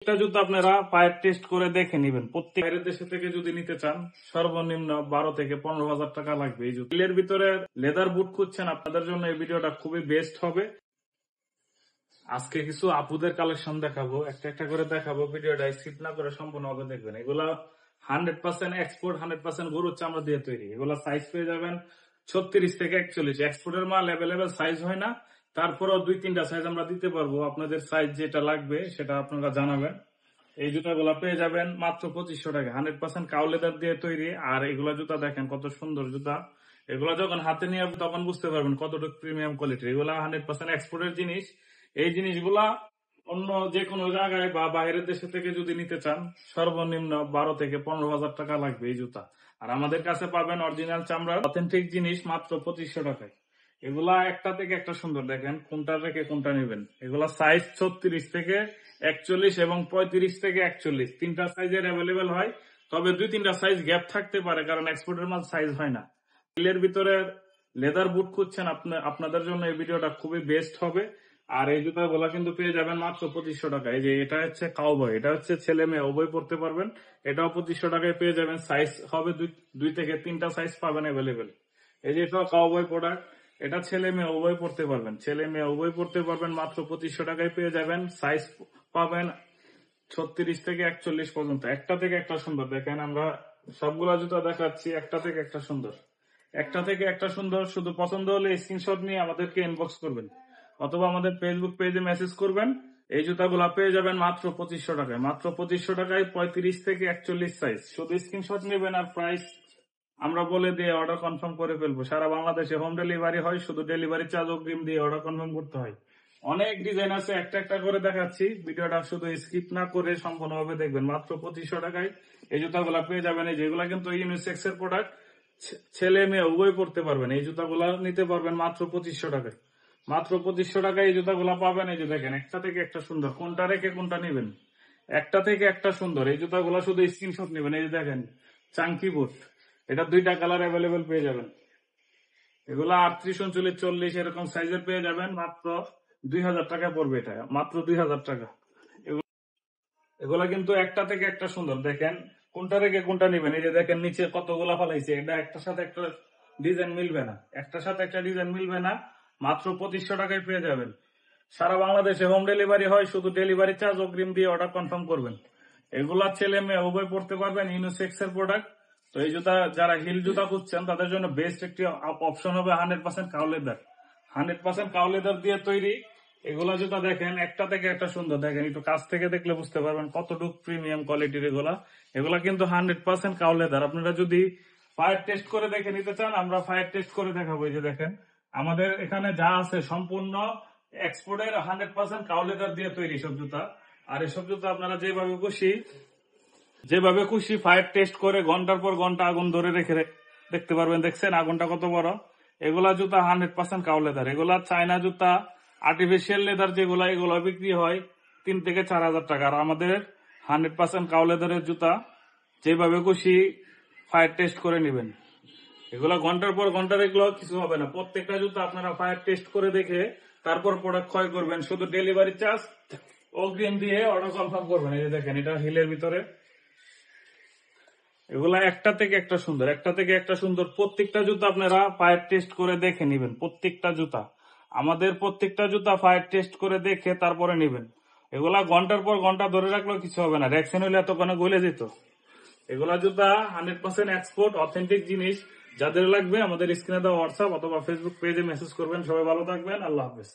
একটা জুতো আপনারা পায়ের টেস্ট করে দেখে নিবেন। প্রত্যেক বাইরের দেশে থেকে যদি নিতে চান সর্বনিম্ন 12 থেকে 15,000 টাকা লাগবে এই জুতো। এর ভিতরে লেদার বুট খুঁজছেন, আপনাদের জন্য এই ভিডিওটা খুবই বেস্ট হবে। আজকে কিছু আপুদের কালেকশন দেখাবো, একটা একটা করে দেখাবো। ভিডিওটা স্কিপ না করে সম্পূর্ণভাবে দেখবেন। এগুলা 100% এক্সপোর্ট, 100% গরুর চামড়া দিয়ে তৈরি। এগুলা সাইজ পেয়ে যাবেন 36 থেকে 41। এক্সপোর্টের মাল অ্যাভেলেবেল সাইজ হয় না, তারপরেও 2-3টা সাইজ আমরা দিতে পারবো। আপনাদের সাইজ যেটা লাগবে সেটা আপনারা জানাবেন। এই জুতাগুলা পেয়ে যাবেন মাত্র 2500 টাকা। 100% কাউ লেদার দিয়ে তৈরি। আর এগুলা জুতা দেখেন কত সুন্দর জুতা। এগুলা যখন হাতে নিয়ে তখন বুঝতে পারবেন কতটুকু প্রিমিয়াম কোয়ালিটি। এগুলা 100% এক্সপোর্টের জিনিস। এই জিনিসগুলা অন্য যে কোনো জায়গায় বা বাইরের দেশে থেকে যদি নিতে চান সর্বনিম্ন 12 থেকে 15,000 টাকা লাগবে এই জুতা। আর আমাদের কাছে পাবেন অরিজিনাল চামড়ার অথেন্টিক জিনিস মাত্র 2500 টাকায়। এগুলা একটা থেকে একটা সুন্দর, দেখেন কোনটা থেকে কোনটা নেবেন। এগুলা সাইজ 36 থেকে 41 এবং 35 থেকে 41 তিনটা সাইজের অ্যাভেলেবেল হয়। তবে 2-3টা সাইজ গ্যাপ থাকতে পারে, কারণ এক্সপোর্টের মাল সাইজ হয় না। এর ভিতরে লেদার বুট খুঁজছেন, আপনাদের জন্য এই ভিডিওটা খুবই বেস্ট হবে। আর এই জুতাগুলা কিন্তু পেয়ে যাবেন মাত্র 2500 টাকা। এই যে এটা হচ্ছে কাউবয়, এটা হচ্ছে ছেলে মেয়ে উভয় পড়তে পারবেন। এটাও 2500 টাকায় পেয়ে যাবেন। সাইজ হবে 2 থেকে 3টা সাইজ পাবেন অ্যাভেলেবেল। এই যে এটা কাউবয় প্রোডাক্ট, এটা ছেলে মেয়ে উভয় পড়তে পারবেন। ছেলে মেয়ে উভয় পড়তে পারবেন, মাত্র 2500 টাকায় পেয়ে যাবেন। সাইজ পাবেন 36 থেকে 41 পর্যন্ত। একটা থেকে একটা সুন্দর, দেখেন আমরা সবগুলা জুতা দেখাচ্ছি, একটা থেকে একটা সুন্দর। একটা থেকে একটা সুন্দর। শুধু পছন্দ হলে স্ক্রিনশট নিয়ে আমাদেরকে ইনবক্স করবেন অথবা আমাদের ফেসবুক পেজে মেসেজ করবেন। এই জুতাগুলা পেয়ে যাবেন মাত্র 2500 টাকায়। মাত্র 2500 টাকায় 35 থেকে 41 সাইজ। শুধু স্ক্রিনশট নেবেন আর প্রাইস আমরা বলে দিয়ে অর্ডার কনফার্ম করে ফেলবো। সারা বাংলাদেশে হোম ডেলিভারি হয়, শুধু ডেলিভারি চার্জ অগ্রিম দিয়ে অর্ডার কনফার্ম করতে হয়। অনেক ডিজাইন আছে, একটা একটা করে দেখাচ্ছি। ভিডিওটা শুধু স্কিপ না করে সম্পূর্ণভাবে দেখবেন। মাত্র 2500 টাকায় এই জুতাগুলা পেয়ে যাবেন। এই যেগুলা কিন্তু ইউনিসেক্স এর প্রোডাক্ট, ছেলে মেয়ে উভয় পড়তে পারবেন। এই জুতাগুলা নিতে পারবেন মাত্র 2500 টাকায়। মাত্র 2500 টাকায় এই জুতাগুলা পাবেন। এই যে দেখেন একটা থেকে একটা সুন্দর, কোনটা রেখে কোনটা নেবেন। একটা থেকে একটা সুন্দর। এই জুতাগুলা শুধু স্ক্রিনশট নেবেন। এই যে দেখেন চাঙ্কি বুট, এটা 2টা কালার অ্যাভেলেবেল পেয়ে যাবেন। এগুলা 38, 39, 40 এরকম সাইজের পেয়ে যাবেন। মাত্র 2000 টাকা পড়বে এটা, মাত্র 2000 টাকা। এগুলা কিন্তু একটা থেকে একটা সুন্দর, দেখেন কোনটা রেখে কোনটা নিবেন। এই যে দেখেন নিচে কতগুলা ফলাইছে, এটা একটার সাথে একটা ডিজাইন মিলবে না, একটার সাথে একটা ডিজাইন মিলবে না। মাত্র 2500 টাকায় পেয়ে যাবেন। সারা বাংলাদেশে হোম ডেলিভারি হয়, শুধু ডেলিভারি চার্জ অগ্রিম দিয়ে অর্ডার কনফার্ম করবেন। এগুলা ছেলে মেয়ে উভয় পড়তে পারবেন, ইউনিসেক্স এর প্রোডাক্ট। তো এই জুতা যারা হিল জুতা খুঁজছেন তাদের জন্য বেস্ট একটি অপশন হবে 100% কাউ লেদার। 100% কাউ লেদার দিয়ে তৈরি এগুলা জুতা দেখেন একটা থেকে একটা সুন্দর। দেখেন একটু কাছ থেকে দেখলে বুঝতে পারবেন কতটুকু প্রিমিয়াম কোয়ালিটির এগুলা। এগুলা কিন্তু 100% কাউ লেদার। আপনারা যদি ফায়ার টেস্ট করে দেখে নিতে চান, আমরা ফায়ার টেস্ট করে দেখাবো। এই যে দেখেন আমাদের এখানে যা আছে সম্পূর্ণ এক্সপোর্টের 100% কাউ লেদার দিয়ে তৈরি সব জুতা। আর এসব জুতা আপনারা যেভাবে খুশি ফায়ার টেস্ট করে ঘন্টার পর ঘন্টা আগুন ধরে রেখে দেখতে পারবেন। দেখছেন আগুনটা কত বড়। এগুলা জুতা 100% কাউ লেদার। এগুলা চায়না জুতা, আর্টিফিশিয়াল লেদার যেগুলা, এগুলা বিক্রি হয় 3 থেকে 4000 টাকা। আর আমাদের 100% কাউ লেদারের জুতা যেভাবে খুশি ফায়ার টেস্ট করে নেবেন। এগুলা ঘন্টার পর ঘন্টা দেখলেও কিছু হবে না। প্রত্যেকটা জুতা আপনারা ফায়ার টেস্ট করে দেখে তারপর প্রোডাক্ট ক্রয় করবেন। শুধু ডেলিভারি চার্জ অগ্রিম দিয়ে অর্ডার কনফার্ম করবেন। এই যে দেখেন এটা হিলের ভিতরে। এগুলা একটা থেকে একটা সুন্দর, একটা থেকে একটা সুন্দর। প্রত্যেকটা জুতা আপনারা ফায়ার টেস্ট করে দেখে নিবেন। প্রত্যেকটা জুতা, আমাদের প্রত্যেকটা জুতা ফায়ার টেস্ট করে দেখে তারপরে নিবেন। এগুলা ঘন্টার পর ঘন্টা ধরে রাখলেও কিছু হবে না। রেক্সিন হইলে এতক্ষণে গলে যেত। এগুলা জুতা 100% এক্সপোর্ট, অথেন্টিক জিনিস। যাদের লাগবে আমাদের স্ক্রিনে দেওয়া হোয়াটসঅ্যাপ অথবা ফেসবুক পেজে মেসেজ করবেন। সবাই ভালো থাকবেন, আল্লাহ হাফেজ।